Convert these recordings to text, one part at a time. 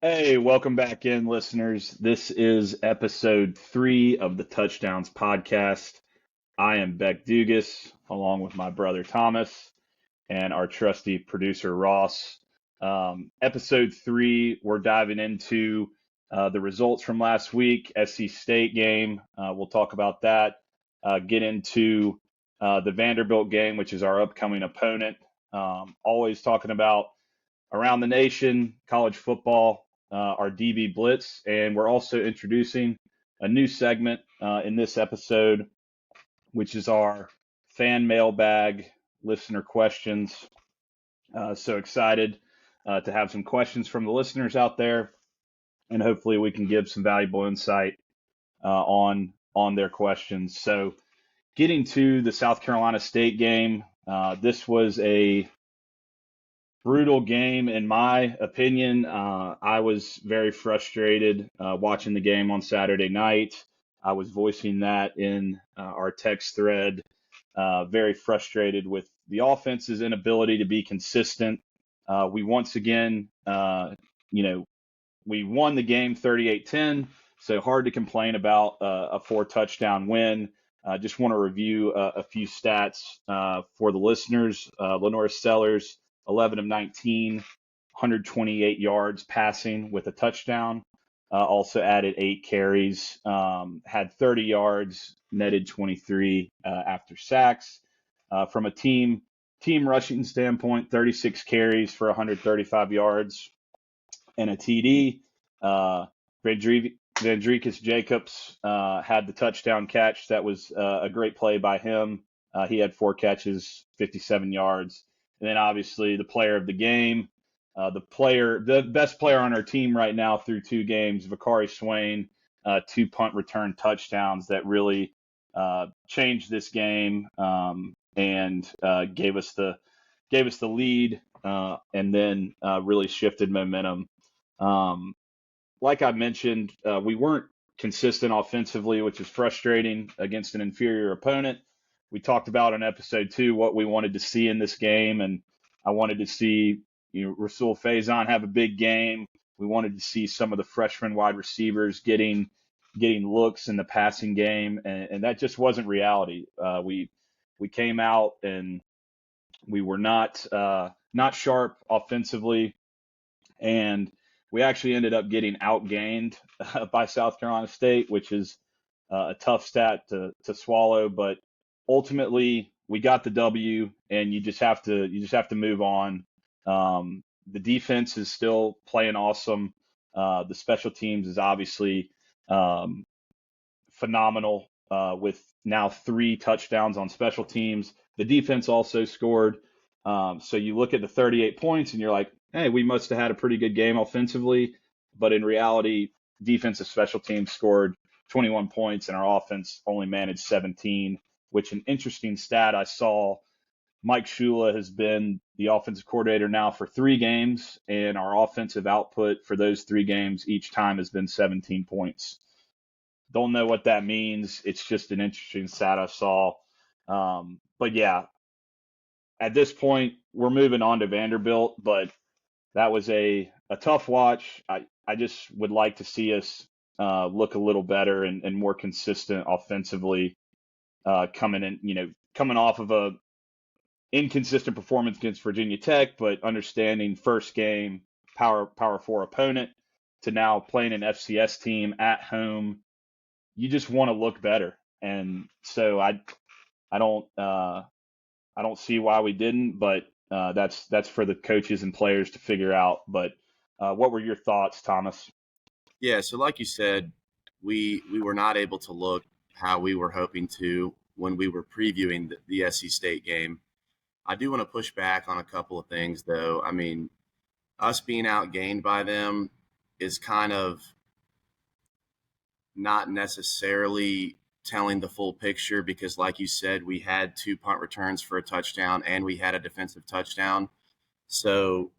Hey, welcome back in, listeners. This is episode 3 of the Touchdowns podcast. I am Beck Dugas, along with my brother Thomas and our trusty producer Ross. Episode 3, we're diving into the results from last week, SC State game. We'll talk about that. Get into the Vanderbilt game, which is our upcoming opponent. Always talking about around the nation, college football, our DB Blitz, and we're also introducing a new segment in this episode, which is our fan mailbag listener questions. So excited to have some questions from the listeners out there, and hopefully we can give some valuable insight on their questions. So, getting to the South Carolina State game, this was a brutal game, in my opinion. I was very frustrated watching the game on Saturday night. I was voicing that in our text thread. Very frustrated with the offense's inability to be consistent. We once again, we won the game 38-10, so hard to complain about a 4-touchdown win. Just want to review a few stats for the listeners. Lenore Sellers, 11 of 19, 128 yards passing with a touchdown. Also added 8 carries, had 30 yards, netted 23 after sacks. From a team rushing standpoint, 36 carries for 135 yards and a TD. Vandrikas Jacobs had the touchdown catch. That was a great play by him. He had 4 catches, 57 yards. And then obviously the player of the game, the best player on our team right now through 2 games, Vakari Swain, 2 punt return touchdowns that really changed this game and gave us the lead and then really shifted momentum. Like I mentioned, we weren't consistent offensively, which is frustrating against an inferior opponent. We talked about in episode 2 what we wanted to see in this game, and I wanted to see Rasul Faison have a big game. We wanted to see some of the freshman wide receivers getting looks in the passing game, and that just wasn't reality. We came out and we were not sharp offensively, and we actually ended up getting outgained by South Carolina State, which is a tough stat to swallow. But ultimately, we got the W, and you just have to move on. The defense is still playing awesome. The special teams is obviously phenomenal with now 3 touchdowns on special teams. The defense also scored. So you look at the 38 points and you're like, hey, we must have had a pretty good game offensively. But in reality, defensive special teams scored 21 points and our offense only managed 17, which an interesting stat I saw. Mike Shula has been the offensive coordinator now for 3 games, and our offensive output for those 3 games each time has been 17 points. Don't know what that means. It's just an interesting stat I saw. But yeah, at this point, we're moving on to Vanderbilt, but that was a tough watch. I just would like to see us look a little better and more consistent offensively coming off of a inconsistent performance against Virginia Tech, but understanding first game, Power 4 opponent, to now playing an FCS team at home. You just want to look better. And so I don't see why we didn't, but that's for the coaches and players to figure out. But what were your thoughts, Thomas? Yeah, so like you said, we were not able to look how we were hoping to when we were previewing the SC State game. I do want to push back on a couple of things, though. I mean, us being outgained by them is kind of not necessarily telling the full picture because, like you said, we had 2 punt returns for a touchdown and we had a defensive touchdown. So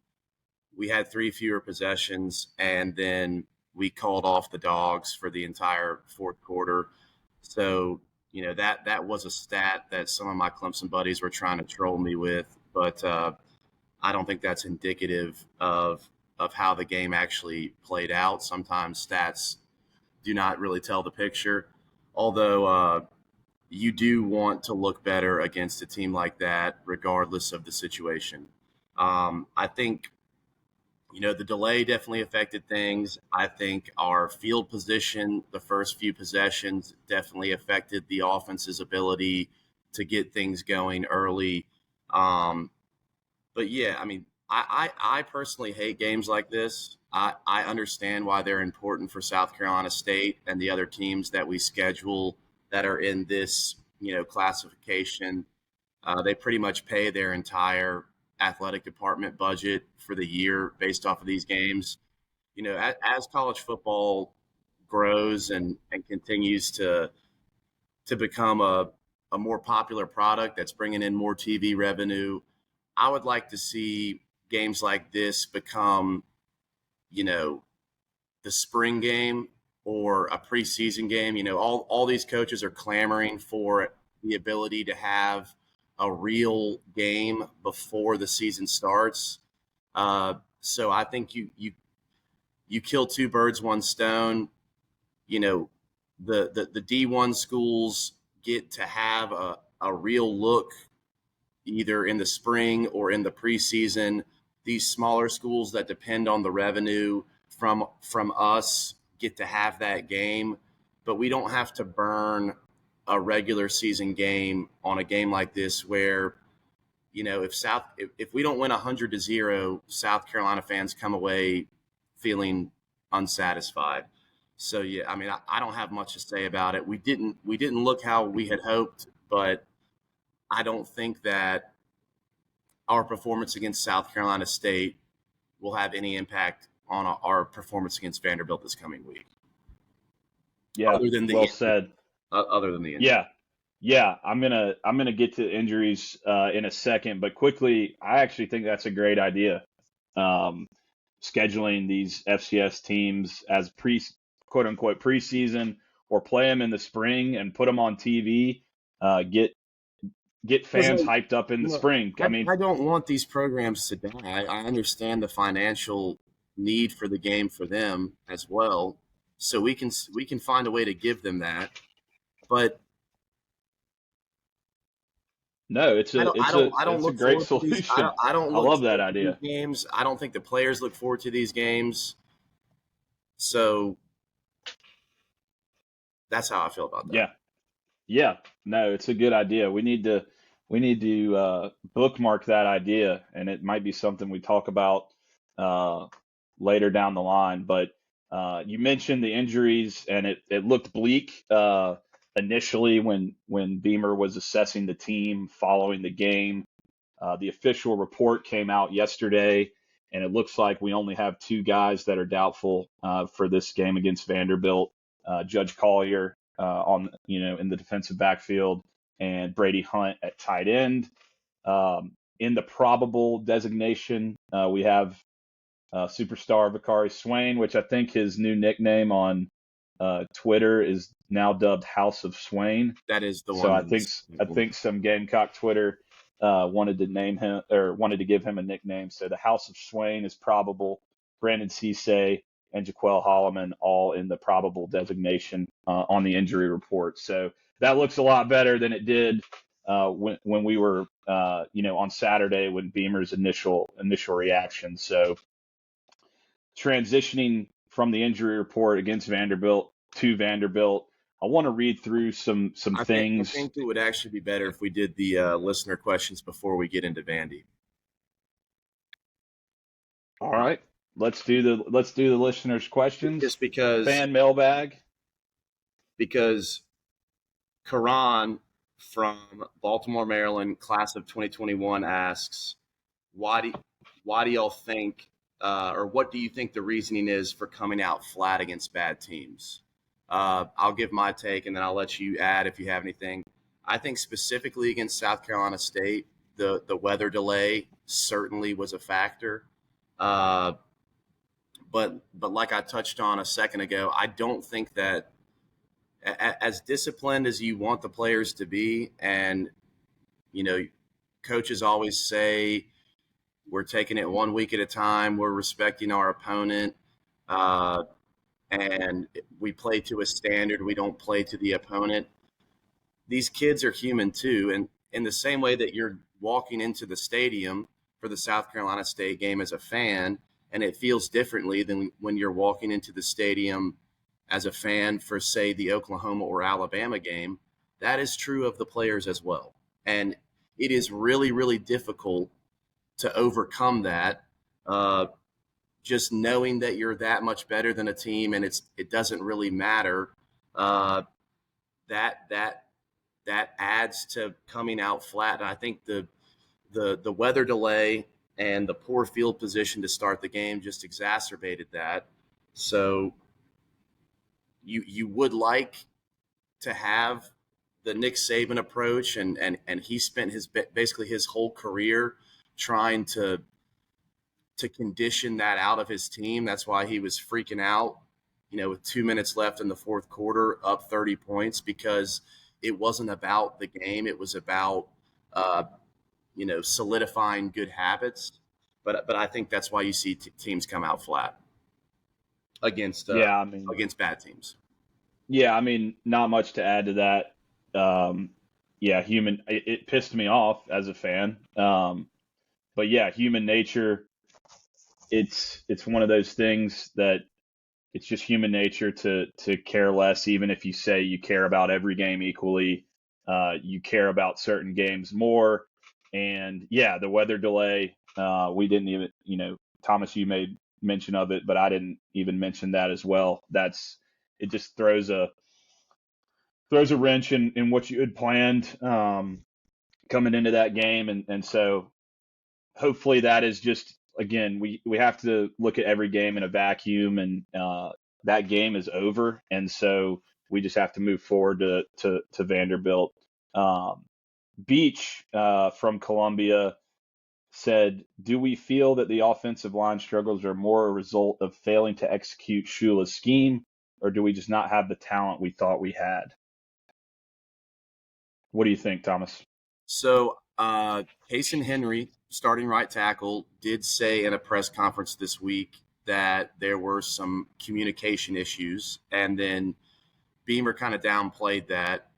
we had 3 fewer possessions, and then we called off the dogs for the entire fourth quarter. So, that was a stat that some of my Clemson buddies were trying to troll me with, but I don't think that's indicative of of how the game actually played out. Sometimes stats do not really tell the picture, although you do want to look better against a team like that, regardless of the situation. I think, the delay definitely affected things. I think our field position, the first few possessions, definitely affected the offense's ability to get things going early. Um, but yeah, I mean, I personally hate games like this. I understand why they're important for South Carolina State and the other teams that we schedule that are in this, classification. They pretty much pay their entire athletic department budget for the year based off of these games. As college football grows and continues to become a more popular product that's bringing in more TV revenue, I would like to see games like this become, you know, the spring game or a preseason game. All these coaches are clamoring for the ability to have a real game before the season starts. So I think you kill two birds, one stone. You know, the D1 schools get to have a real look either in the spring or in the preseason. These smaller schools that depend on the revenue from us get to have that game, but we don't have to burn a regular season game on a game like this where if we don't win 100-0, South Carolina fans come away feeling unsatisfied. So yeah, I mean, I don't have much to say about it. We didn't look how we had hoped, but I don't think that our performance against South Carolina State will have any impact on our performance against Vanderbilt this coming week. Yeah, Other than the well said. Other than the injury. Yeah. I'm gonna get to injuries in a second, but quickly, I actually think that's a great idea. Um, Scheduling these FCS teams as quote unquote preseason, or play them in the spring and put them on TV. Get fans hyped up in the spring. I don't want these programs to die. I understand the financial need for the game for them as well, so we can find a way to give them that. But no, it's a great solution. I don't I look love that forward to these idea. games. I don't think the players look forward to these games. So that's how I feel about that. Yeah. No, it's a good idea. We need to bookmark that idea, and it might be something we talk about uh, later down the line. But you mentioned the injuries, and it looked bleak initially when Beamer was assessing the team following the game. The official report came out yesterday, and it looks like we only have two guys that are doubtful for this game against Vanderbilt. Judge Collier in the defensive backfield, and Brady Hunt at tight end. In the probable designation, we have superstar Vakari Swain, which I think his new nickname on Twitter is now dubbed House of Swain. That is the one. So I think some Gamecock Twitter wanted to name him, or wanted to give him a nickname. So the House of Swain is probable. Brandon Cisse and Jaquel Holloman all in the probable designation on the injury report. So that looks a lot better than it did when we were on Saturday when Beamer's initial reaction. So transitioning from the injury report against Vanderbilt to Vanderbilt, I want to read through some things. I think it would actually be better if we did the listener questions before we get into Vandy. All right, let's do the listeners' questions. Just because fan mailbag. Because Karan from Baltimore, Maryland, class of 2021 asks, why do y'all think, or what do you think the reasoning is for coming out flat against bad teams? I'll give my take, and then I'll let you add if you have anything. I think specifically against South Carolina State, the weather delay certainly was a factor. But like I touched on a second ago, I don't think that as disciplined as you want the players to be, and coaches always say We're taking it 1 week at a time. We're respecting our opponent, uh, and we play to a standard. We don't play to the opponent. These kids are human too, and in the same way that you're walking into the stadium for the South Carolina State game as a fan, and it feels differently than when you're walking into the stadium as a fan for, say, the Oklahoma or Alabama game. That is true of the players as well. And it is really, really difficult to overcome that. Uh, just knowing that you're that much better than a team, and it doesn't really matter. Uh, that that that adds to coming out flat. And I think the weather delay and the poor field position to start the game just exacerbated that. So you would like to have the Nick Saban approach, and he spent his basically his whole career trying to condition that out of his team. That's why he was freaking out, with 2 minutes left in the fourth quarter, up 30 points, because it wasn't about the game. It was about, solidifying good habits. But I think that's why you see teams come out flat against Yeah, I mean, against bad teams. yeah, I mean, not much to add to that. Yeah, it pissed me off as a fan. But yeah, human nature. It's one of those things that it's just human nature to care less, even if you say you care about every game equally. You care about certain games more. And yeah, the weather delay. We didn't even, Thomas, you made mention of it, but I didn't even mention that as well. It just throws a wrench in what you had planned coming into that game, and so hopefully that is just, again, we have to look at every game in a vacuum, and that game is over, and so we just have to move forward to Vanderbilt. Um, Beach from Columbia said, "Do we feel that the offensive line struggles are more a result of failing to execute Shula's scheme, or do we just not have the talent we thought we had?" What do you think, Thomas? So, Hasten Henry, starting right tackle, did say in a press conference this week that there were some communication issues, and then Beamer kind of downplayed that,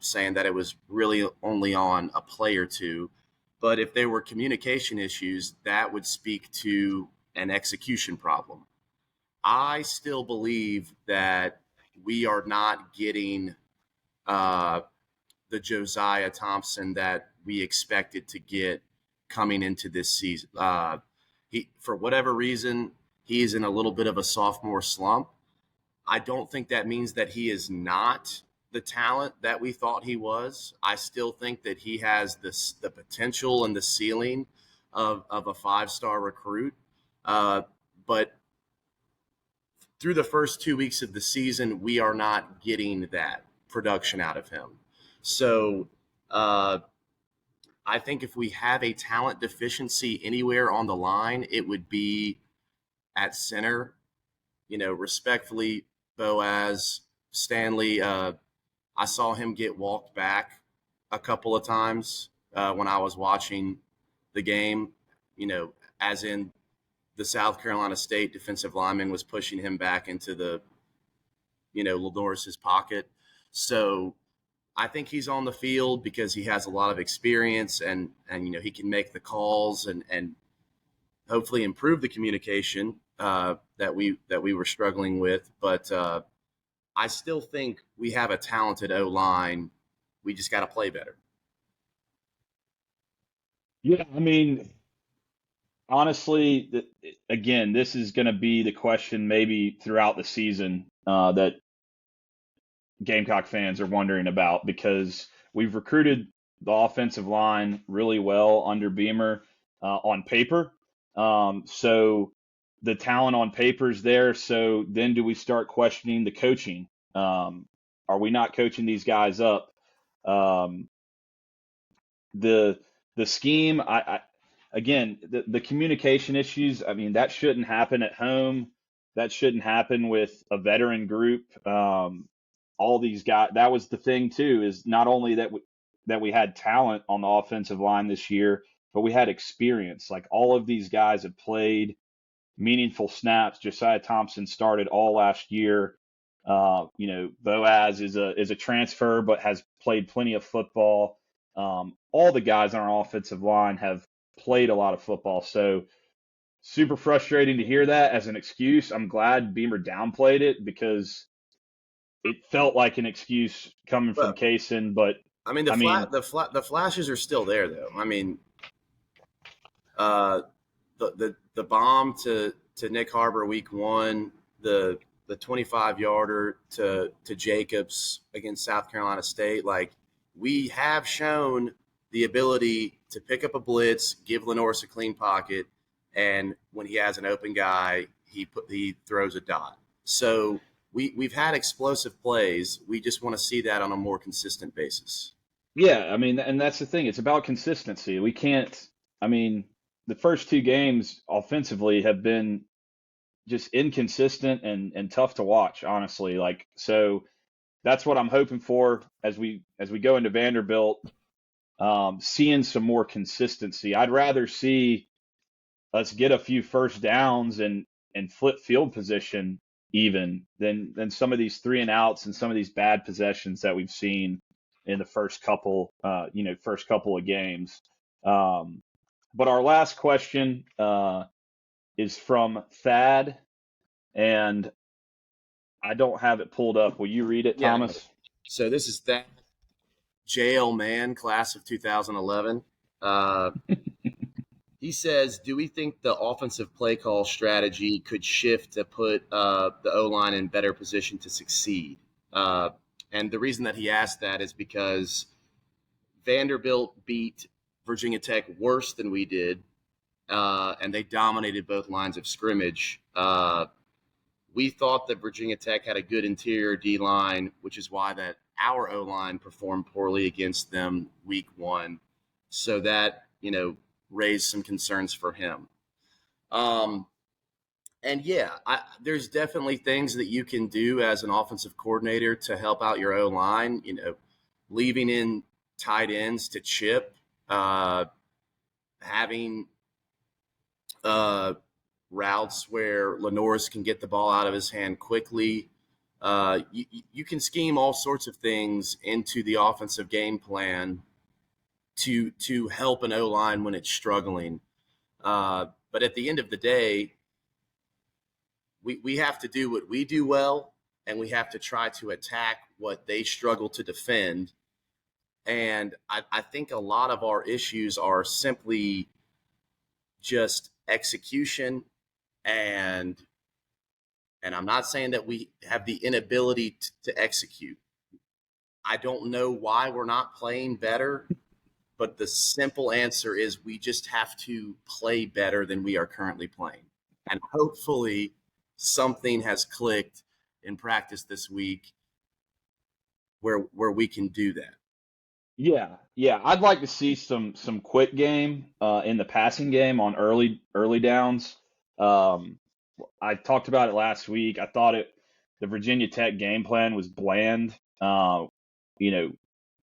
saying that it was really only on a play or two. But if there were communication issues, that would speak to an execution problem. I still believe that we are not getting uh, the Josiah Thompson that we expected to get coming into this season. For whatever reason, he's in a little bit of a sophomore slump. I don't think that means that he is not the talent that we thought he was. I still think that he has the potential and the ceiling of a 5-star recruit. But through the first 2 weeks of the season, we are not getting that production out of him. So uh, I think if we have a talent deficiency anywhere on the line, it would be at center. Respectfully, Boaz, Stanley, I saw him get walked back a couple of times when I was watching the game, as in the South Carolina State defensive lineman was pushing him back into the, Ladoris's pocket. So I think he's on the field because he has a lot of experience, and he can make the calls and hopefully improve the communication that we were struggling with. But I still think we have a talented O line. We just got to play better. Yeah, I mean, honestly, again, this is going to be the question maybe throughout the season that Gamecock fans are wondering about, because we've recruited the offensive line really well under Beamer on paper. So the talent on paper is there. So then do we start questioning the coaching? Are we not coaching these guys up? Um, the the scheme, again, the communication issues, I mean, that shouldn't happen at home. That shouldn't happen with a veteran group. All these guys, that was the thing too, is not only that we had talent on the offensive line this year, but we had experience. Like all of these guys have played meaningful snaps. Josiah Thompson started all last year. Boaz is a transfer, but has played plenty of football. All the guys on our offensive line have played a lot of football. So super frustrating to hear that as an excuse. I'm glad Beamer downplayed it because it felt like an excuse coming from But Kaysen. But I mean, the flashes are still there, though. I mean, the bomb to Nick Harbor week 1, the 25-yarder to Jacobs against South Carolina State. Like, we have shown the ability to pick up a blitz, give LaNorris a clean pocket, and when he has an open guy, he throws a dot. So we've had explosive plays. We just want to see that on a more consistent basis. yeah, I mean, and that's the thing. It's about consistency. We can't. I mean, the first 2 games offensively have been just inconsistent and tough to watch, honestly. Like, so that's what I'm hoping for as we go into Vanderbilt, seeing some more consistency. I'd rather see us get a few first downs and flip field position even than some of these 3-and-outs and some of these bad possessions that we've seen in the first couple of games. But our last question is from Thad, and I don't have it pulled up. Will you read it, Yeah. Thomas? So this is that JL Mann, class of 2011. He says, do we think the offensive play call strategy could shift to put the O-line in better position to succeed? And the reason that he asked that is because Vanderbilt beat Virginia Tech worse than we did, and they dominated both lines of scrimmage. We thought that Virginia Tech had a good interior D-line, which is why that our O-line performed poorly against them week 1. So that, raised some concerns for him. And yeah, there's definitely things that you can do as an offensive coordinator to help out your O-line, leaving in tight ends to chip, having routes where LaNorris can get the ball out of his hand quickly. You can scheme all sorts of things into the offensive game plan to help an O-line when it's struggling. But at the end of the day, we have to do what we do well, and we have to try to attack what they struggle to defend. And I think a lot of our issues are simply just execution, and I'm not saying that we have the inability to execute. I don't know why we're not playing better, but the simple answer is we just have to play better than we are currently playing. And hopefully something has clicked in practice this week where we can do that. Yeah. I'd like to see some quick game in the passing game on early downs. I talked about it last week. I thought the Virginia Tech game plan was bland.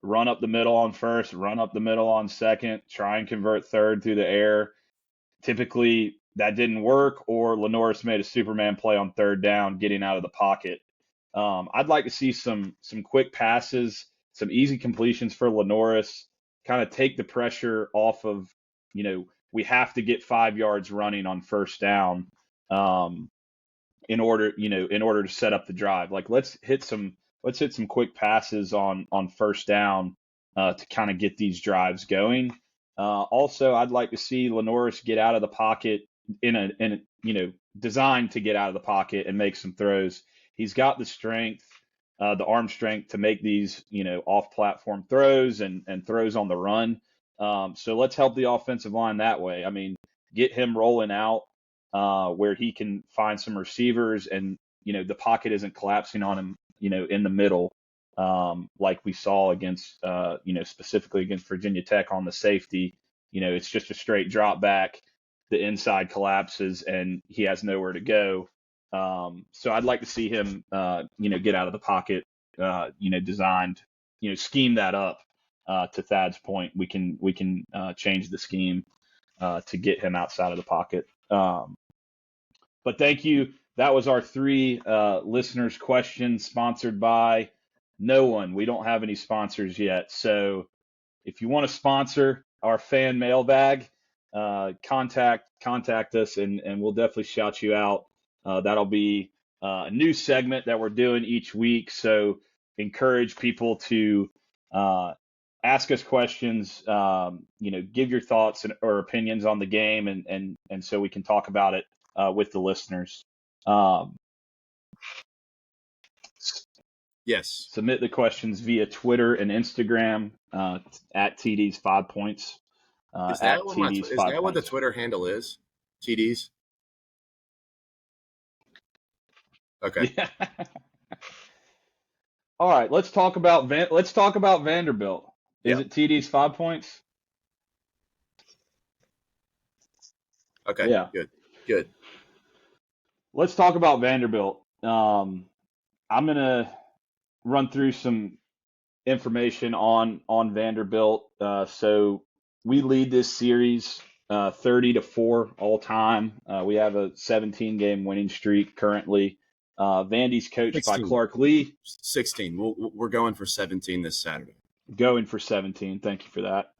Run up the middle on first, run up the middle on second, try and convert third through the air. Typically that didn't work, or LaNorris made a Superman play on third down, getting out of the pocket. I'd like to see some quick passes, some easy completions for LaNorris, kind of take the pressure off of, we have to get 5 yards running on first down in order to set up the drive. Like let's hit some quick passes on first down to kind of get these drives going. Also, I'd like to see LaNorris get out of the pocket designed to get out of the pocket and make some throws. He's got the strength, the arm strength to make these, off-platform throws and throws on the run. So let's help the offensive line that way. I mean, get him rolling out where he can find some receivers and, the pocket isn't collapsing on him, in the middle like we saw against, specifically against Virginia Tech on the safety. It's just a straight drop back. The inside collapses and he has nowhere to go. So I'd like to see him, get out of the pocket, designed, scheme that up. To Thad's point, we can change the scheme. to get him outside of the pocket. But thank you. That was our 3 listeners' questions sponsored by no one. We don't have any sponsors yet. So if you want to sponsor our fan mailbag, contact us, and we'll definitely shout you out. That'll be a new segment that we're doing each week. So encourage people to ask us questions. Give your thoughts or opinions on the game, and so we can talk about it with the listeners. Yes. Submit the questions via Twitter and Instagram at TD's 5 points. Is that what the Twitter handle is? TDs? Okay. Yeah. All right, let's talk about Vanderbilt. Is it TD's 5 points? Okay. Yeah. Good. Let's talk about Vanderbilt. I'm gonna run through some information on Vanderbilt. So we lead this series 30-4 all time. We have a 17-game winning streak currently. Vandy's coached 16. by Clark Lea. 16. We're going for 17 this Saturday. Going for 17. Thank you for that.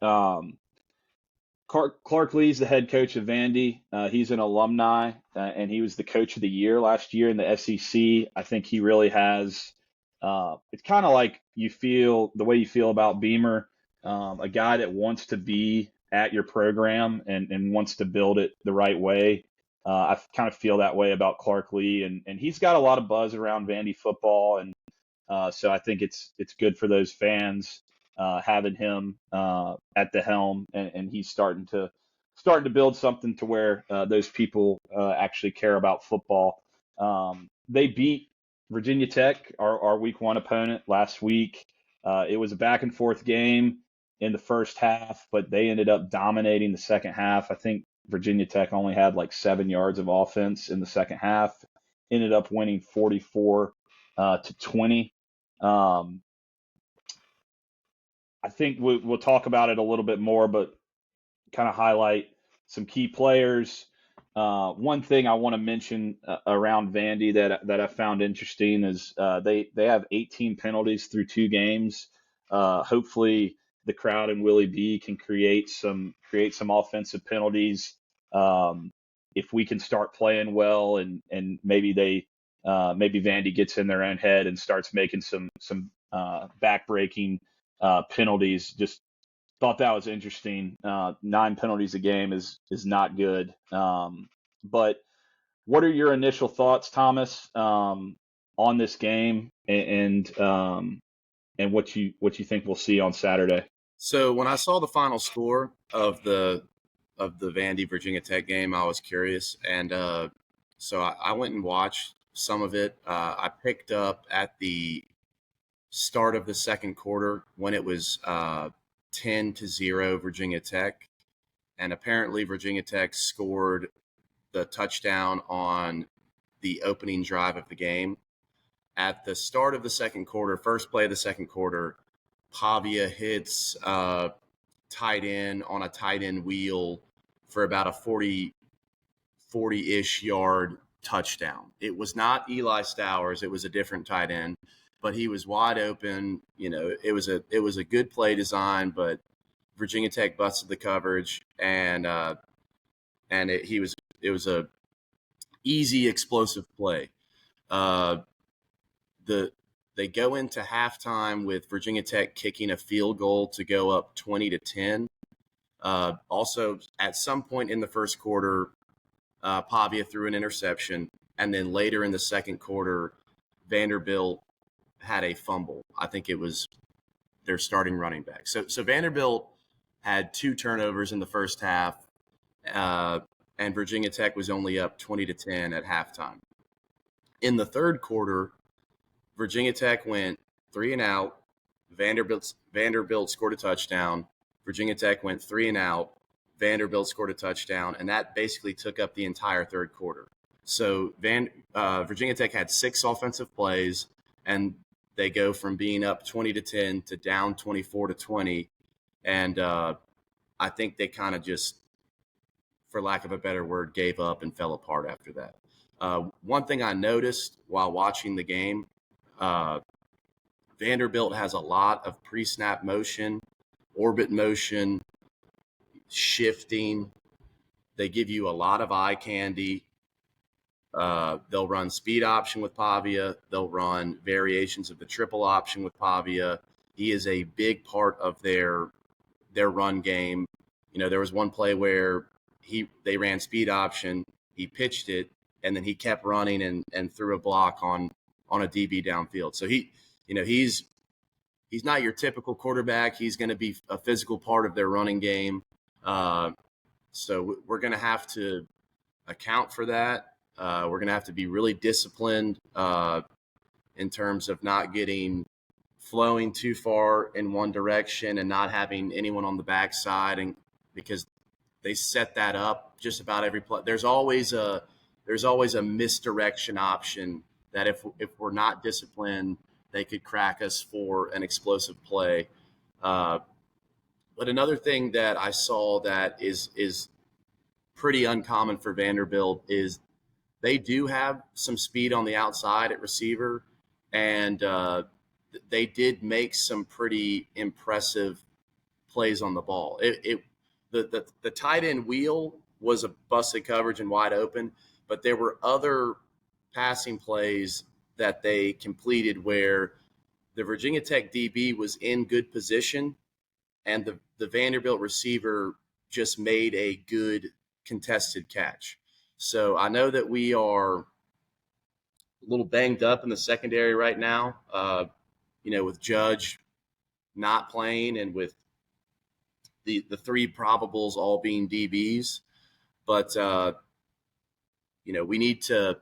Clark Lea's the head coach of Vandy. He's an alumni, and he was the coach of the year last year in the SEC. I think he really has. It's kind of like the way you feel about Beamer, a guy that wants to be at your program and wants to build it the right way. I kind of feel that way about Clark Lea, and he's got a lot of buzz around Vandy football, and so I think it's good for those fans having him at the helm, and he's starting to build something to where those people actually care about football. They beat Virginia Tech, our week 1 opponent, last week. It was a back and forth game in the first half, but they ended up dominating the second half. I think Virginia Tech only had like 7 yards of offense in the second half. Ended up winning 44-20. I think we'll talk about it a little bit more, but kind of highlight some key players. One thing I want to mention around Vandy that I found interesting is they have 18 penalties through 2 games. Hopefully, the crowd and Willie B can create some offensive penalties. If we can start playing well, and maybe maybe Vandy gets in their own head and starts making some backbreaking penalties. Just thought that was interesting. 9 penalties a game is not good. But what are your initial thoughts, Thomas, on this game and what you think we'll see on Saturday? So when I saw the final score of the Vandy Virginia Tech game, I was curious, and so I went and watched some of it. I picked up at the start of the second quarter when it was 10-0 Virginia Tech, and apparently Virginia Tech scored the touchdown on the opening drive of the game. At the start of the second quarter, first play of the second quarter, Pavia hits tight end on a tight end wheel for about a 40-ish yard touchdown. It was not Eli Stowers. It was a different tight end, but he was wide open. It was a good play design, but Virginia Tech busted the coverage, and it was a easy explosive play. They go into halftime with Virginia Tech kicking a field goal to go up 20-10. Also, at some point in the first quarter, Pavia threw an interception, and then later in the second quarter, Vanderbilt had a fumble. I think it was their starting running back. So Vanderbilt had 2 turnovers in the first half, and Virginia Tech was only up 20-10 at halftime. In the third quarter, Virginia Tech went 3 and out. Vanderbilt scored a touchdown. Virginia Tech went 3 and out. Vanderbilt scored a touchdown, and that basically took up the entire third quarter. So Virginia Tech had 6 offensive plays, and they go from being up 20-10 to down 24-20. And I think they kind of just for lack of a better word, gave up and fell apart after that. One thing I noticed while watching the game, Vanderbilt has a lot of pre-snap motion, orbit motion, shifting. They give you a lot of eye candy. They'll run speed option with Pavia. They'll run variations of the triple option with Pavia. He is a big part of their run game. There was one play where they ran speed option. He pitched it, and then he kept running and threw a block on a DB downfield. So he's not your typical quarterback. He's going to be a physical part of their running game. So we're going to have to account for that. We're going to have to be really disciplined in terms of not getting flowing too far in one direction and not having anyone on the backside, and because they set that up just about every play. There's always a misdirection option that if we're not disciplined, they could crack us for an explosive play. But another thing that I saw that is pretty uncommon for Vanderbilt is they do have some speed on the outside at receiver, and they did make some pretty impressive plays on the ball. The tight end wheel was a busted coverage and wide open, but there were other passing plays that they completed where the Virginia Tech DB was in good position and the Vanderbilt receiver just made a good contested catch. So I know that we are a little banged up in the secondary right now, with Judge not playing and with the three probables all being DBs. But, we need to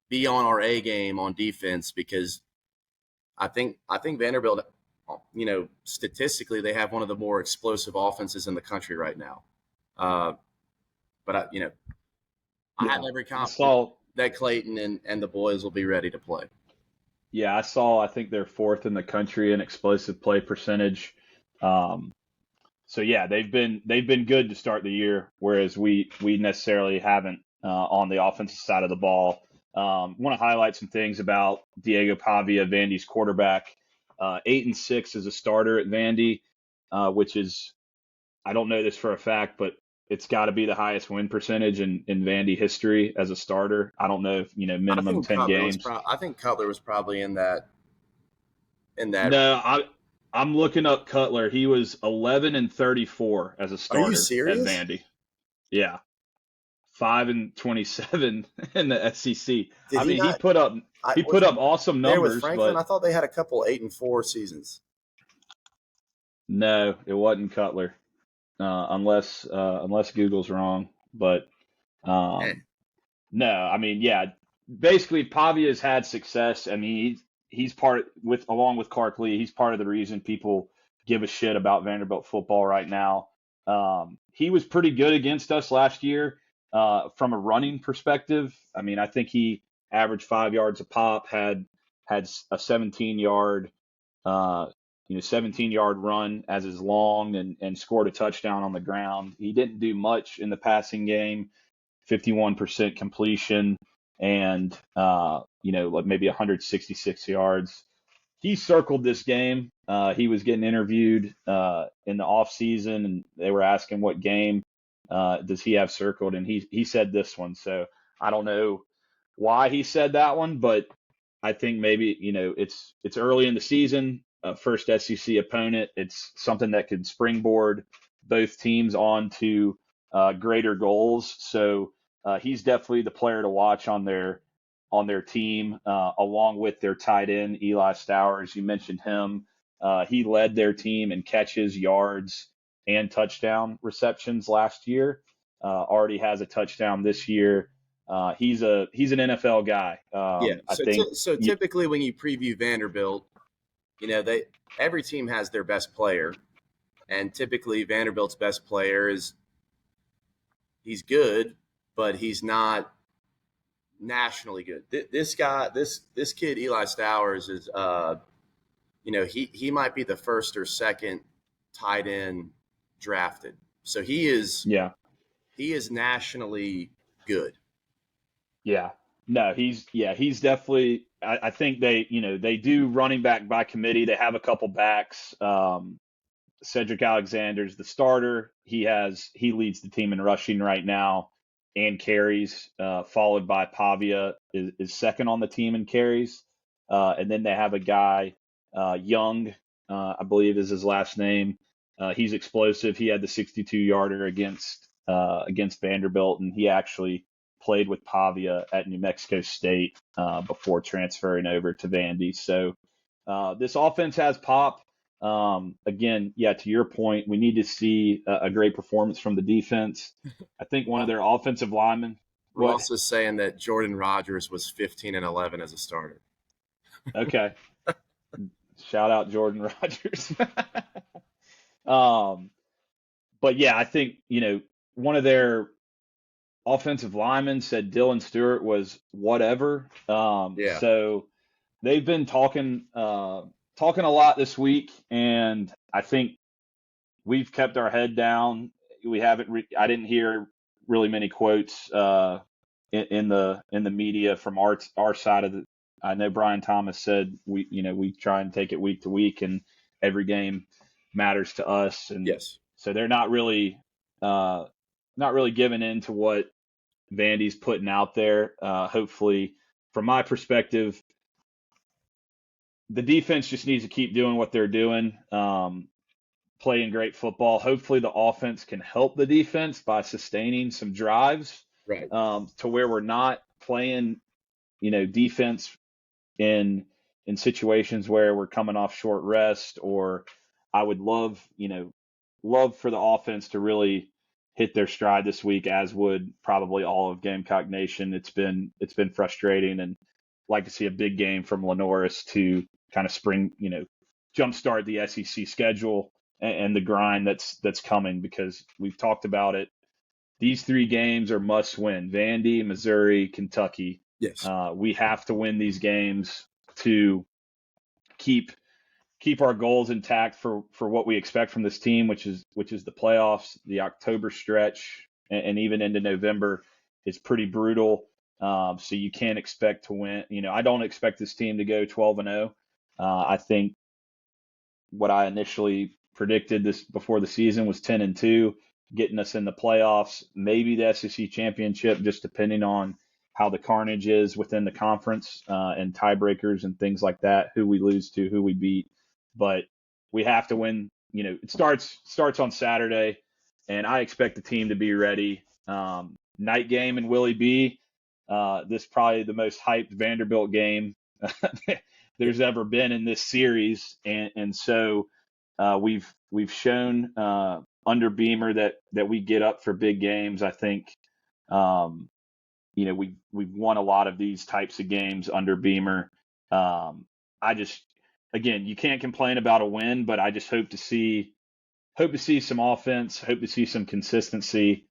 be on our A game on defense because I think Vanderbilt, statistically, they have one of the more explosive offenses in the country right now. But I have every confidence that Clayton and the boys will be ready to play. Yeah, I think they're fourth in the country in explosive play percentage. So yeah, they've been good to start the year, whereas we necessarily haven't on the offensive side of the ball. Want to highlight some things about Diego Pavia, Vandy's quarterback. 8-6 as a starter at Vandy, which is, I don't know this for a fact, but it's got to be the highest win percentage in Vandy history as a starter. I don't know if minimum 10 games. I think Cutler was probably in that. No, I'm looking up Cutler. He was 11-34 as a starter. Are you serious? At Vandy. Yeah, 5-27 in the SEC. He put up awesome numbers. With Franklin, but I thought they had a couple 8-4 seasons. No, it wasn't Cutler, unless Google's wrong. But no, basically Pavia's had success. He's along with Clark Lee, he's part of the reason people give a shit about Vanderbilt football right now. He was pretty good against us last year from a running perspective. I think he averaged 5 yards a pop, had a 17-yard 17-yard run as his long and scored a touchdown on the ground. He didn't do much in the passing game, 51% completion and maybe 166 yards. He circled this game. He was getting interviewed in the off season, and they were asking what game does he have circled, and he said this one. So I don't know why he said that one, but I think maybe it's early in the season, first SEC opponent. It's something that could springboard both teams on to greater goals. So he's definitely the player to watch on their team, along with their tight end, Eli Stowers. You mentioned him. He led their team in catches, yards, and touchdown receptions last year. Already has a touchdown this year. He's an NFL guy. So typically when you preview Vanderbilt, every team has their best player, and typically Vanderbilt's best player he's good, but he's not nationally good. This kid Eli Stowers is he might be the first or second tight end drafted. So he is he is nationally good. Yeah. No, he's definitely. I think they do running back by committee. They have a couple backs. Cedric Alexander's the starter. He leads the team in rushing right now and carries, followed by Pavia is second on the team in carries. And then they have a guy, Young, I believe is his last name. He's explosive. He had the 62-yarder against Vanderbilt, and he actually played with Pavia at New Mexico State before transferring over to Vandy. So this offense has pop. Again, yeah, to your point, we need to see a great performance from the defense. I think one of their offensive linemen. We're What? also saying that Jordan Rogers was 15-11 as a starter. Okay. Shout out Jordan Rogers. But yeah, I think, one of their offensive linemen said Dylan Stewart was whatever. Yeah. So they've been talking a lot this week, and I think we've kept our head down. We haven't. I didn't hear really many quotes in the media from our side of the. I know Brian Thomas said we try and take it week to week, and every game matters to us, and yes. So they're not really giving in to what Vandy's putting out there. Hopefully, from my perspective, the defense just needs to keep doing what they're doing. Playing great football. Hopefully the offense can help the defense by sustaining some drives, right, to where we're not playing, defense in situations where we're coming off short rest. Or I would love for the offense to really hit their stride this week, as would probably all of Gamecock Nation. It's been frustrating, and like to see a big game from Lenoris to kind of jumpstart the SEC schedule and the grind that's coming, because we've talked about it. These three games are must win: Vandy, Missouri, Kentucky. yes, We have to win these games to keep our goals intact for what we expect from this team, which is the playoffs. The October stretch and even into November is pretty brutal. So you can't expect to win. I don't expect this team to go 12-0. I think what I initially predicted this before the season was 10-2, getting us in the playoffs, maybe the SEC championship, just depending on how the carnage is within the conference, and tiebreakers and things like that, who we lose to, who we beat. But we have to win. It starts on Saturday, and I expect the team to be ready. Night game in Willie B. This is probably the most hyped Vanderbilt game there's ever been in this series, and so we've shown under Beamer that we get up for big games. I think we've won a lot of these types of games under Beamer. Again, you can't complain about a win, but I just hope to see some offense, hope to see some consistency,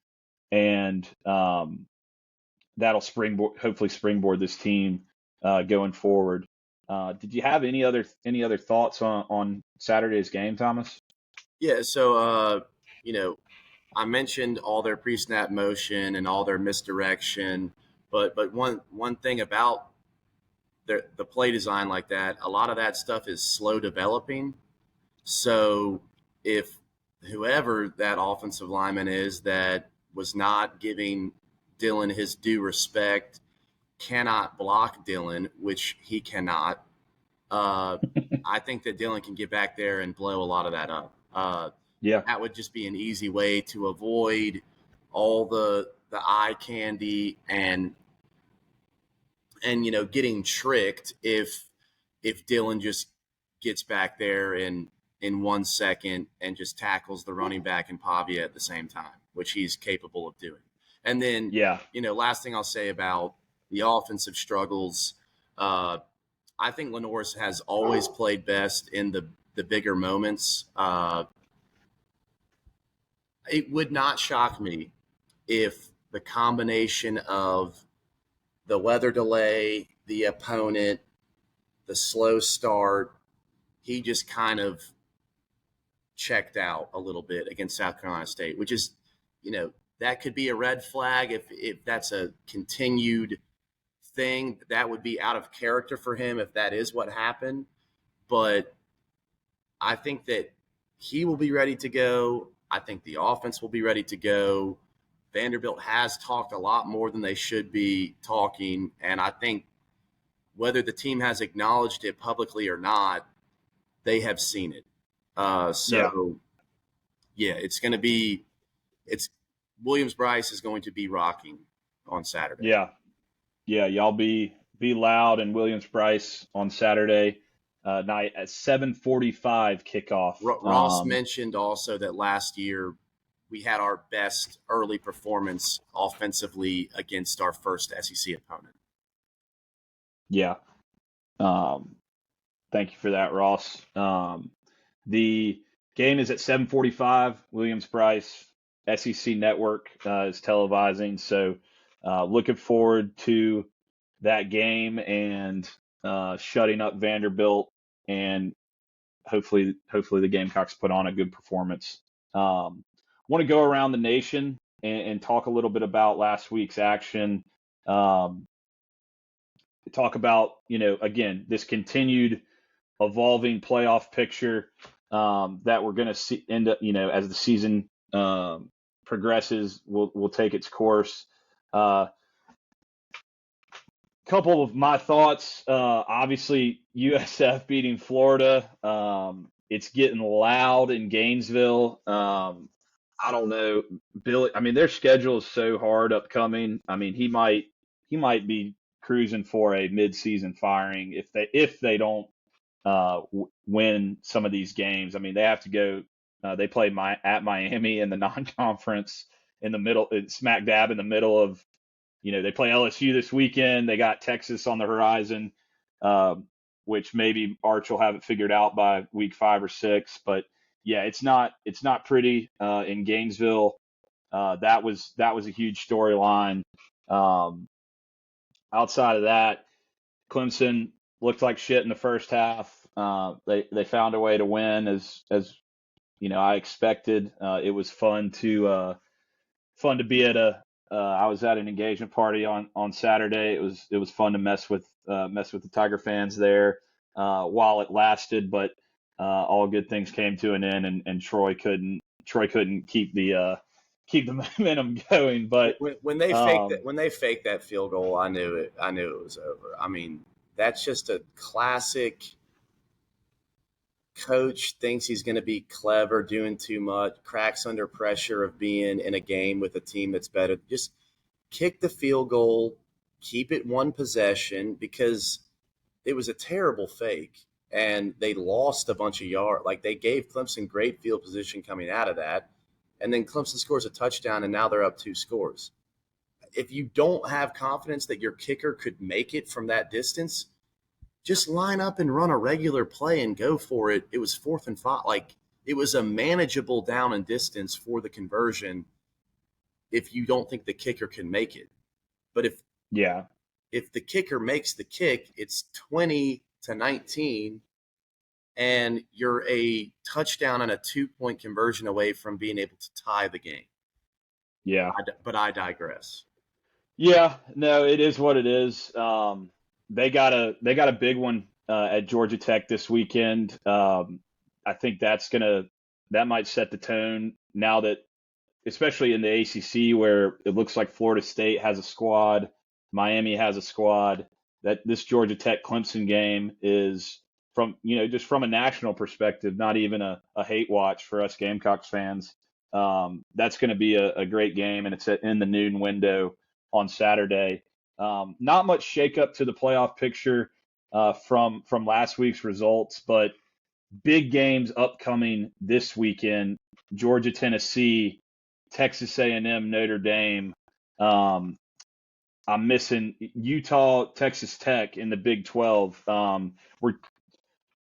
and that'll hopefully springboard this team going forward. Did you have any other thoughts on Saturday's game, Thomas? Yeah. So, I mentioned all their pre-snap motion and all their misdirection, but one thing about the play design like that, a lot of that stuff is slow developing. So if whoever that offensive lineman is that was not giving Dylan his due respect cannot block Dylan, which he cannot, I think that Dylan can get back there and blow a lot of that up. Yeah, that would just be an easy way to avoid all the eye candy and getting tricked if Dylan just gets back there in 1 second and just tackles the running back and Pavia at the same time, which he's capable of doing. And then, yeah, last thing I'll say about the offensive struggles, I think Lenoris has always played best in the bigger moments. It would not shock me if the combination of the weather delay, the opponent, the slow start, he just kind of checked out a little bit against South Carolina State, which is, that could be a red flag if that's a continued thing. That would be out of character for him if that is what happened. But I think that he will be ready to go. I think the offense will be ready to go. Vanderbilt has talked a lot more than they should be talking. And I think whether the team has acknowledged it publicly or not, they have seen it. Yeah, it's going to be – it's Williams-Brice is going to be rocking on Saturday. Yeah, y'all be loud in Williams-Brice on Saturday night at 7:45 kickoff. Ross mentioned also that last year we had our best early performance offensively against our first SEC opponent. Yeah. Thank you for that, Ross. The game is at 7:45. Williams-Brice, SEC Network is televising. So looking forward to that game and shutting up Vanderbilt, and hopefully the Gamecocks put on a good performance. Want to go around the nation and talk a little bit about last week's action. Talk about, again, this continued evolving playoff picture that we're going to see end up, as the season progresses, will take its course. Couple of my thoughts. Obviously, USF beating Florida. It's getting loud in Gainesville. I don't know, Billy. I mean, their schedule is so hard upcoming. I mean, he might be cruising for a midseason firing if they don't win some of these games. I mean, they have to go. They play at Miami in the non-conference in the middle, smack dab in the middle of. They play LSU this weekend. They got Texas on the horizon, which maybe Arch will have it figured out by week 5 or 6. But yeah, it's not pretty in Gainesville. That was a huge storyline. Outside of that, Clemson looked like shit in the first half. They found a way to win as I expected. It was fun to be at I was at an engagement party on Saturday. It was fun to mess with the Tiger fans there while it lasted, but all good things came to an end, and Troy couldn't keep the momentum going. But when they faked that field goal, I knew it was over. I mean, that's just a classic. Coach thinks he's going to be clever, doing too much, cracks under pressure of being in a game with a team that's better. Just kick the field goal, keep it one possession, because it was a terrible fake and they lost a bunch of yards. Like, they gave Clemson great field position coming out of that. And then Clemson scores a touchdown and now they're up 2 scores. If you don't have confidence that your kicker could make it from that distance, just line up and run a regular play and go for it. It was 4th and 5. Like, it was a manageable down and distance for the conversion if you don't think the kicker can make it. But if the kicker makes the kick, it's 20-19, and you're a touchdown and a 2-point conversion away from being able to tie the game. Yeah. But I digress. Yeah, no, it is what it is. They got a big one at Georgia Tech this weekend. I think that might set the tone now that, especially in the ACC, where it looks like Florida State has a squad, Miami has a squad, that this Georgia Tech Clemson game is just from a national perspective, not even a hate watch for us Gamecocks fans. That's going to be a great game, and it's in the noon window on Saturday. Not much shakeup to the playoff picture from last week's results, but big games upcoming this weekend: Georgia, Tennessee, Texas A&M, Notre Dame. I'm missing Utah, Texas Tech in the Big 12.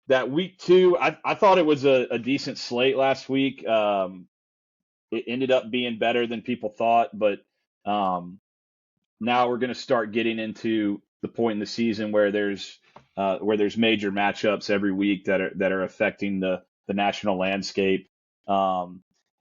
That week 2, I thought it was a decent slate last week. It ended up being better than people thought, but now we're going to start getting into the point in the season where there's major matchups every week that are affecting the national landscape.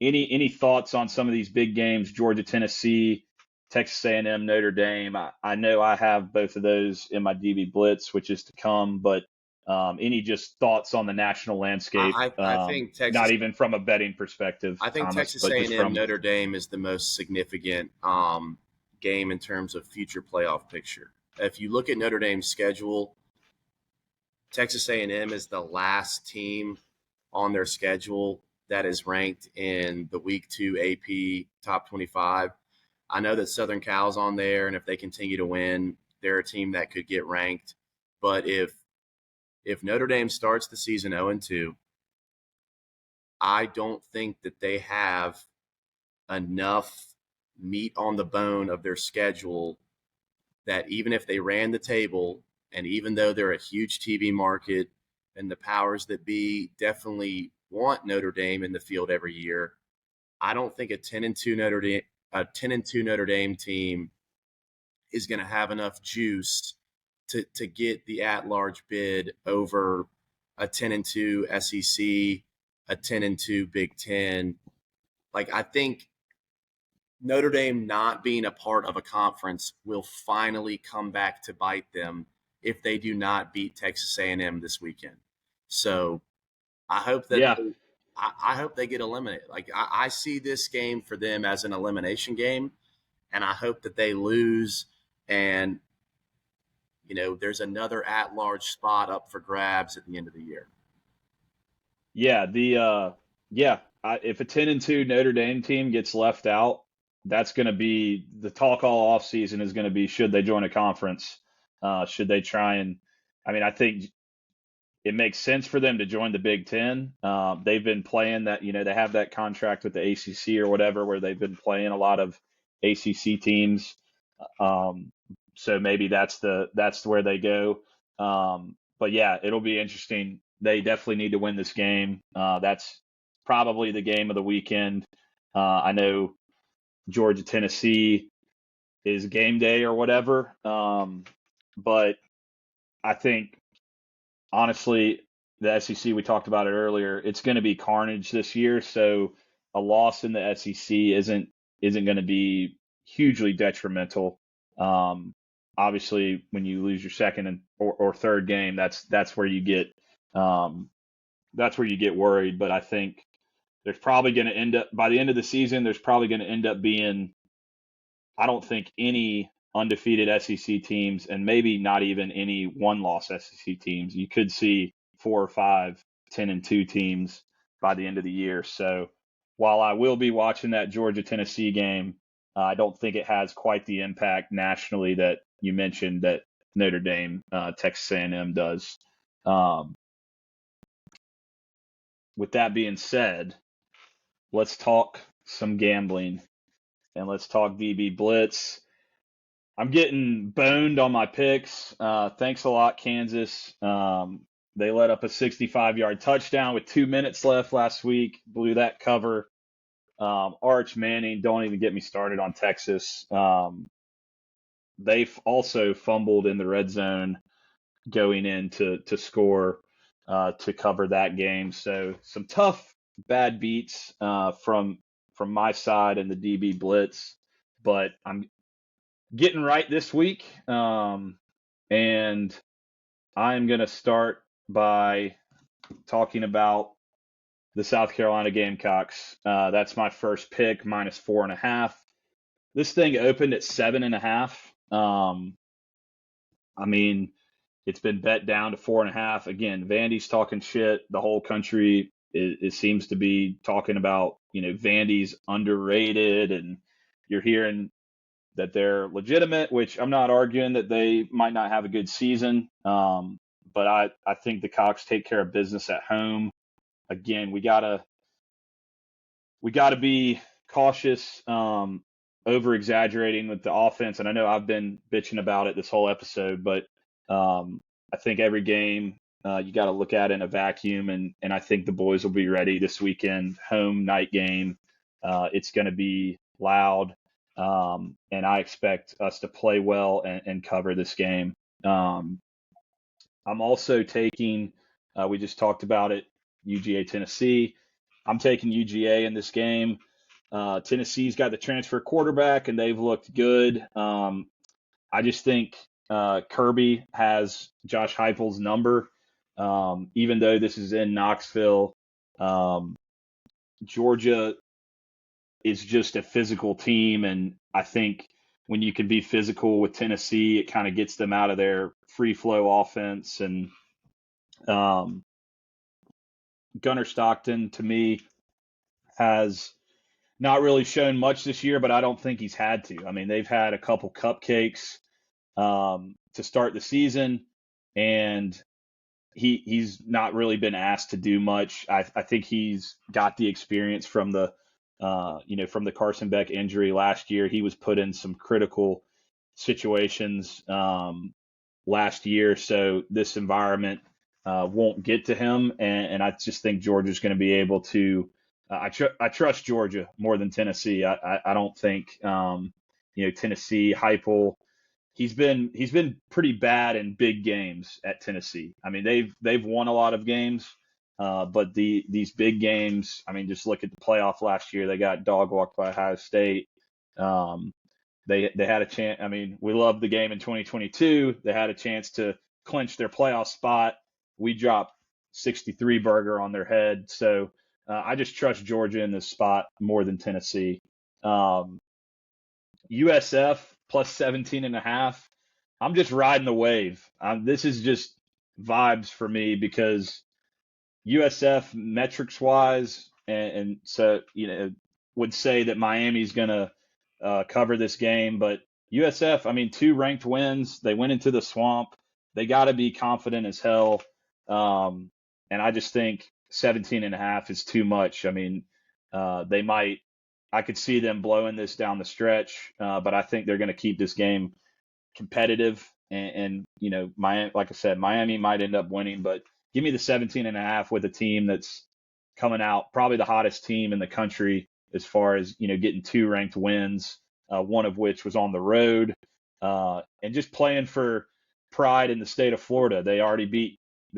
any thoughts on some of these big games? Georgia, Tennessee, Texas A&M, Notre Dame. I know I have both of those in my DB Blitz, which is to come. But any just thoughts on the national landscape? I think Not Texas. even from a betting perspective, I think Thomas, Texas but just A&M from Notre Dame is the most significant game in terms of future playoff picture. If you look at Notre Dame's schedule, Texas A&M is the last team on their schedule that is ranked in the Week 2 AP Top 25. I know that Southern Cal's on there, and if they continue to win, they're a team that could get ranked. But if Notre Dame starts the season 0-2, I don't think that they have enough meat on the bone of their schedule that even if they ran the table, and even though they're a huge TV market and the powers that be definitely want Notre Dame in the field every year, I don't think a 10-2 Notre Dame team is going to have enough juice to get the at-large bid over a 10-2 SEC, a 10-2 Big Ten. Like, I think Notre Dame not being a part of a conference will finally come back to bite them if they do not beat Texas A&M this weekend. So I hope that yeah. I hope they get eliminated. Like, I see this game for them as an elimination game, and I hope that they lose and there's another at-large spot up for grabs at the end of the year. Yeah, if a 10-2 Notre Dame team gets left out, that's going to be the talk all offseason is going to be, should they join a conference? Should they try and, I mean, I think it makes sense for them to join the Big Ten. They've been playing that, they have that contract with the ACC or whatever, where they've been playing a lot of ACC teams. So maybe that's where they go. But yeah, it'll be interesting. They definitely need to win this game. That's probably the game of the weekend. I know Georgia, Tennessee is game day or whatever. But I think honestly, the SEC, we talked about it earlier, it's going to be carnage this year. So a loss in the SEC isn't going to be hugely detrimental. Obviously, when you lose your second or third game, that's where you get worried. But I think there's probably going to end up, by the end of the season, there's probably going to end up being, I don't think, any undefeated SEC teams, and maybe not even any one-loss SEC teams. You could see 4 or 5 10-2 teams by the end of the year. So while I will be watching that Georgia Tennessee game, I don't think it has quite the impact nationally that you mentioned that Notre Dame, Texas A&M does. With that being said, let's talk some gambling and let's talk DB Blitz. I'm getting boned on my picks. Thanks a lot, Kansas. They let up a 65-yard touchdown with 2 minutes left last week, blew that cover. Arch Manning, don't even get me started on Texas. They've also fumbled in the red zone going in to score to cover that game. So some tough, bad beats from my side and the DB Blitz, but I'm getting right this week. And I'm going to start by talking about the South Carolina Gamecocks. That's my first pick, -4.5. This thing opened at 7.5. I mean, it's been bet down to 4.5. Again, Vandy's talking shit. The whole country it seems to be talking about, Vandy's underrated, and you're hearing that they're legitimate, which I'm not arguing that they might not have a good season. But I think the Cox take care of business at home. Again, we gotta be cautious, over exaggerating with the offense. And I know I've been bitching about it this whole episode, but I think every game you got to look at in a vacuum, and I think the boys will be ready this weekend. Home night game. It's going to be loud. And I expect us to play well and cover this game. I'm also taking, we just talked about it, UGA Tennessee. I'm taking UGA in this game. Tennessee's got the transfer quarterback, and they've looked good. I just think Kirby has Josh Heupel's number, even though this is in Knoxville. Georgia is just a physical team, and I think when you can be physical with Tennessee, it kind of gets them out of their free flow offense. And um, Gunnar Stockton, to me, has not really shown much this year, but I don't think he's had to. I mean, they've had a couple cupcakes to start the season, and he's not really been asked to do much. I think he's got the experience from the from the Carson Beck injury last year. He was put in some critical situations last year, so this environment won't get to him. And I just think Georgia's going to be able to. I trust Georgia more than Tennessee. I don't think Tennessee Heupel. He's been pretty bad in big games at Tennessee. I mean, they've won a lot of games, but these big games. I mean, just look at the playoff last year. They got dog walked by Ohio State. They had a chance. I mean, we loved the game in 2022. They had a chance to clinch their playoff spot. We dropped 63 burger on their head. So I just trust Georgia in this spot more than Tennessee. USF plus 17.5. I'm just riding the wave. This is just vibes for me because USF metrics wise, and so would say that Miami's going to cover this game, but USF, I mean, 2 ranked wins. They went into the swamp. They got to be confident as hell, and I just think 17.5 is too much. I mean, they might. I could see them blowing this down the stretch, but I think they're going to keep this game competitive. And Miami, like I said, Miami might end up winning, but give me the 17.5 with a team that's coming out, probably the hottest team in the country as far as getting 2 ranked wins, one of which was on the road, and just playing for pride in the state of Florida. They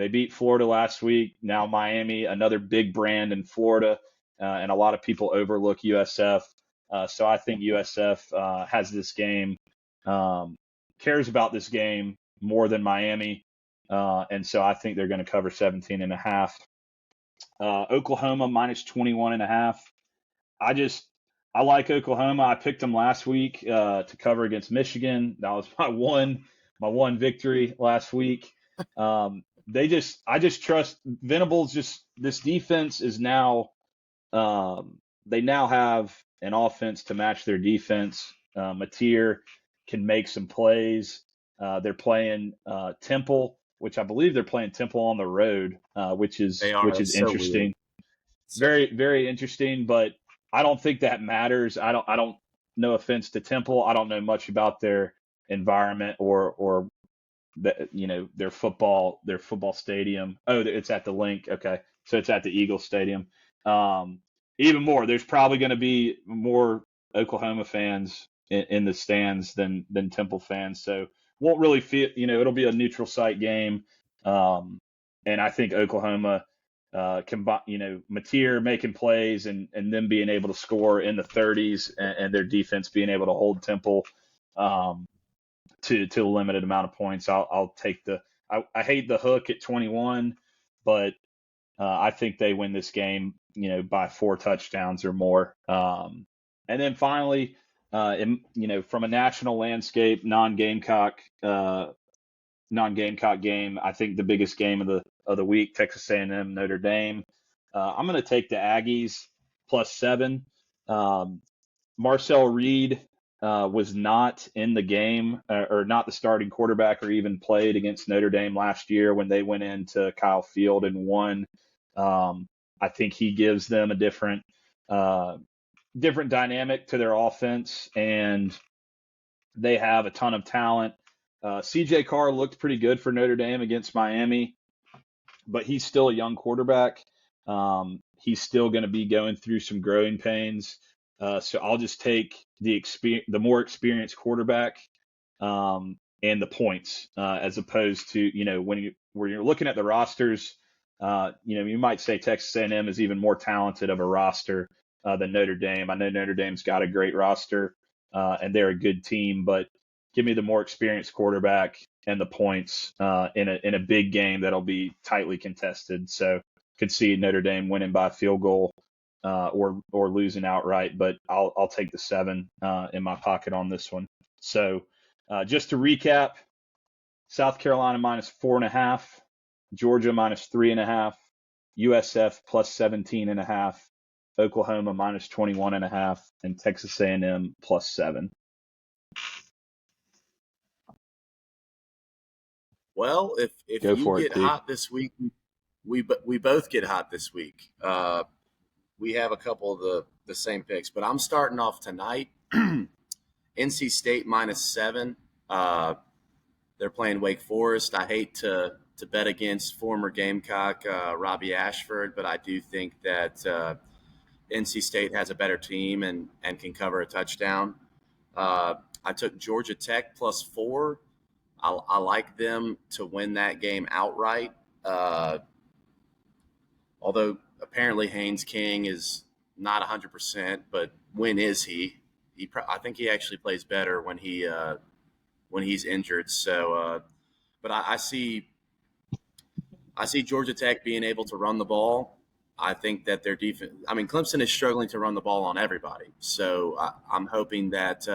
beat Florida last week. Now Miami, another big brand in Florida. And a lot of people overlook USF. So I think USF has this game, cares about this game more than Miami. And so I think they're going to cover 17.5. Oklahoma minus 21.5. I like Oklahoma. I picked them last week to cover against Michigan. That was my one victory last week. I just trust Venables. Just this defense is now. They now have an offense to match their defense. Mateer can make some plays. They're playing Temple, which I believe they're playing Temple on the road, which is so interesting. Very, very interesting, but I don't think that matters. I don't. No offense to Temple, I don't know much about their environment or their football stadium. Oh, it's at the Link. Okay, so it's at the Eagle Stadium. Even more, there's probably going to be more Oklahoma fans in the stands than Temple fans. So won't really feel, it'll be a neutral site game. And I think Oklahoma Mateer making plays and them being able to score in the 30s and their defense being able to hold Temple to a limited amount of points. I'll take I hate the hook at 21, but I think they win this game, by 4 touchdowns or more. And then finally, from a national landscape, non-Gamecock game, I think the biggest game of the week, Texas A&M, Notre Dame. I'm going to take the Aggies plus 7. Marcel Reed was not in the game or not the starting quarterback or even played against Notre Dame last year when they went into Kyle Field and won. I think he gives them a different dynamic to their offense, and they have a ton of talent. CJ Carr looked pretty good for Notre Dame against Miami, but he's still a young quarterback. He's still going to be going through some growing pains. So I'll just take the more experienced quarterback and the points as opposed to when you're looking at the rosters. You might say Texas A&M is even more talented of a roster than Notre Dame. I know Notre Dame's got a great roster, and they're a good team, but give me the more experienced quarterback and the points in a big game that'll be tightly contested. So could see Notre Dame winning by a field goal or losing outright, but I'll take the 7 in my pocket on this one. So just to recap, South Carolina -4.5, Georgia -3.5, USF +17.5, Oklahoma -21.5, and Texas A&M +7. Well, if Go you for it, get T. hot this week, we both get hot this week. We have a couple of the same picks, but I'm starting off tonight. NC State -7. They're playing Wake Forest. I hate to bet against former Gamecock Robbie Ashford, but I do think that NC State has a better team and can cover a touchdown. I took Georgia Tech +4. I like them to win that game outright. Although apparently Haynes King is not 100%, but when is he? I think he actually plays better when he's injured. So, but I see Georgia Tech being able to run the ball. I think that their defense. I mean, Clemson is struggling to run the ball on everybody. So I'm hoping that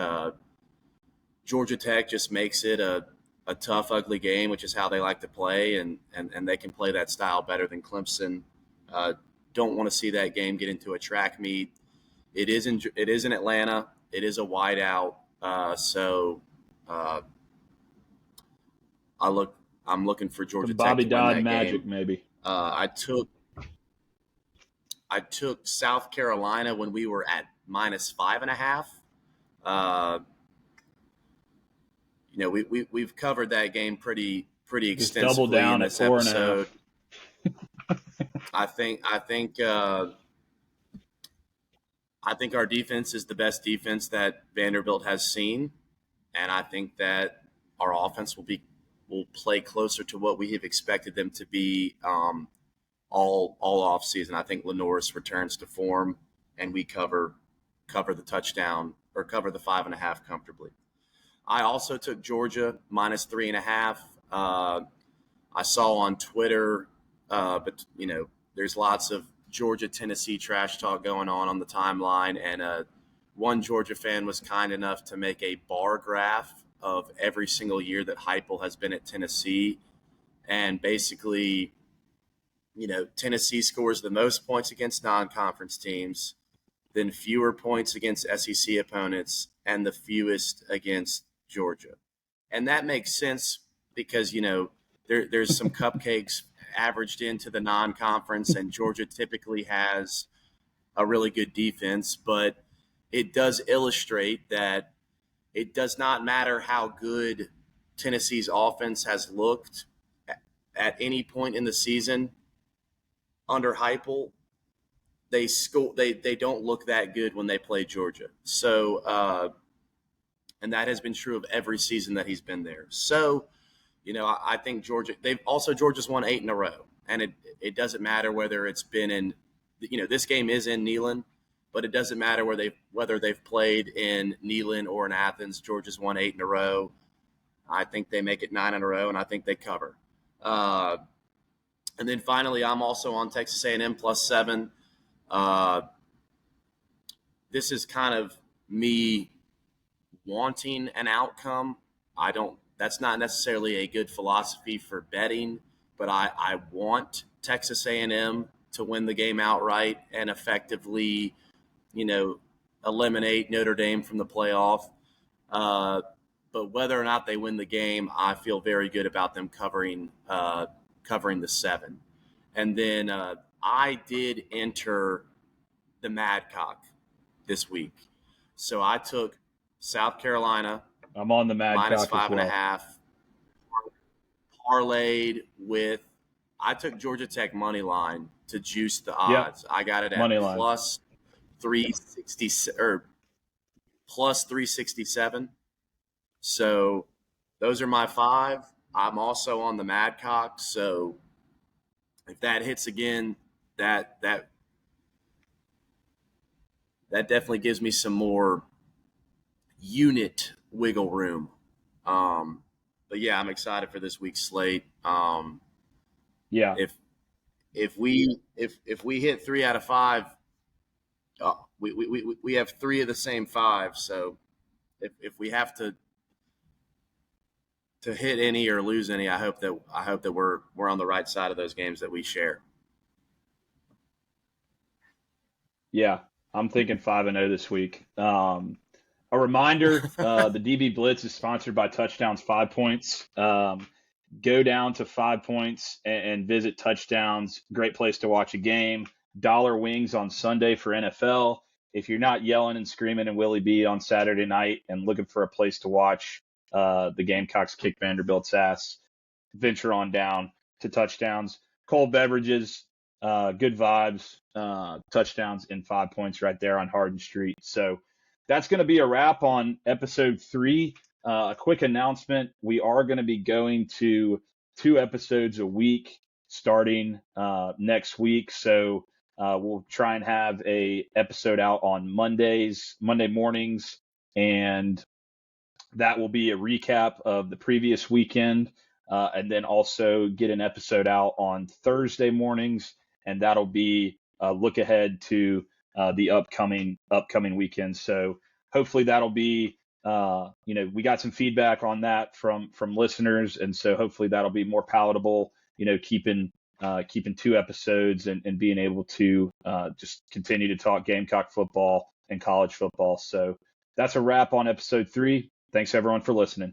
Georgia Tech just makes it a tough, ugly game, which is how they like to play, and they can play that style better than Clemson. Don't want to see that game get into a track meet. It is in Atlanta. It is a whiteout. So I'm looking for Georgia Some Tech Bobby to win Dodd that magic, game. maybe. I took South Carolina when we were at -5.5. We've covered that game pretty Just double extensively down in at this 4.5. episode. I think our defense is the best defense that Vanderbilt has seen, and I think that our offense will play closer to what we have expected them to be all off season. I think Lenoris returns to form, and we cover the touchdown or cover the 5.5 comfortably. I also took Georgia -3.5. I saw on Twitter, but there's lots of Georgia Tennessee trash talk going on the timeline, and one Georgia fan was kind enough to make a bar graph of every single year that Heupel has been at Tennessee, and basically, Tennessee scores the most points against non-conference teams, then fewer points against SEC opponents, and the fewest against Georgia. And that makes sense because, there's some cupcakes averaged into the non-conference, and Georgia typically has a really good defense, but it does illustrate that it does not matter how good Tennessee's offense has looked at any point in the season under Heupel. They don't look that good when they play Georgia. So, and that has been true of every season that he's been there. So, I think Georgia's won 8 in a row, and it doesn't matter whether it's been in, this game is in Neyland, but it doesn't matter whether they've played in Neyland or in Athens. Georgia's won 8 in a row. I think they make it 9 in a row, and I think they cover. And then finally, I'm also on Texas A&M +7. This is kind of me wanting an outcome. That's not necessarily a good philosophy for betting, but I want Texas A&M to win the game outright and effectively, eliminate Notre Dame from the playoff. But whether or not they win the game, I feel very good about them covering the 7. And then I did enter the Madcock this week. So I took South Carolina. I'm on the Madcock -5.5. Parlayed with, I took Georgia Tech money line to juice the odds. Yep. I got it at plus 360 or plus 367. So those are my 5. I'm also on the Madcock. So if that hits again, that definitely gives me some more unit wiggle room. But yeah, I'm excited for this week's slate. Yeah. If we hit 3 out of 5, we have 3 of the same 5. So if we have to hit any or lose any, I hope that we're on the right side of those games that we share. Yeah. I'm thinking 5-0 this week. A reminder, the DB Blitz is sponsored by Touchdowns 5 Points. Go down to 5 Points and visit Touchdowns. Great place to watch a game. Dollar wings on Sunday for NFL. If you're not yelling and screaming and Willie B on Saturday night and looking for a place to watch the Gamecocks kick Vanderbilt's ass, venture on down to Touchdowns. Cold beverages, good vibes, touchdowns in 5 Points right there on Hardin Street. So that's going to be a wrap on episode 3. A quick announcement. We are going to be going to 2 episodes a week starting next week. So we'll try and have a episode out on Monday mornings, and that will be a recap of the previous weekend, and then also get an episode out on Thursday mornings, and that'll be a look ahead to the upcoming weekend. So hopefully that'll be, we got some feedback on that from listeners, and so hopefully that'll be more palatable. Keeping 2 episodes and being able to just continue to talk Gamecock football and college football. So that's a wrap on episode 3. Thanks everyone for listening.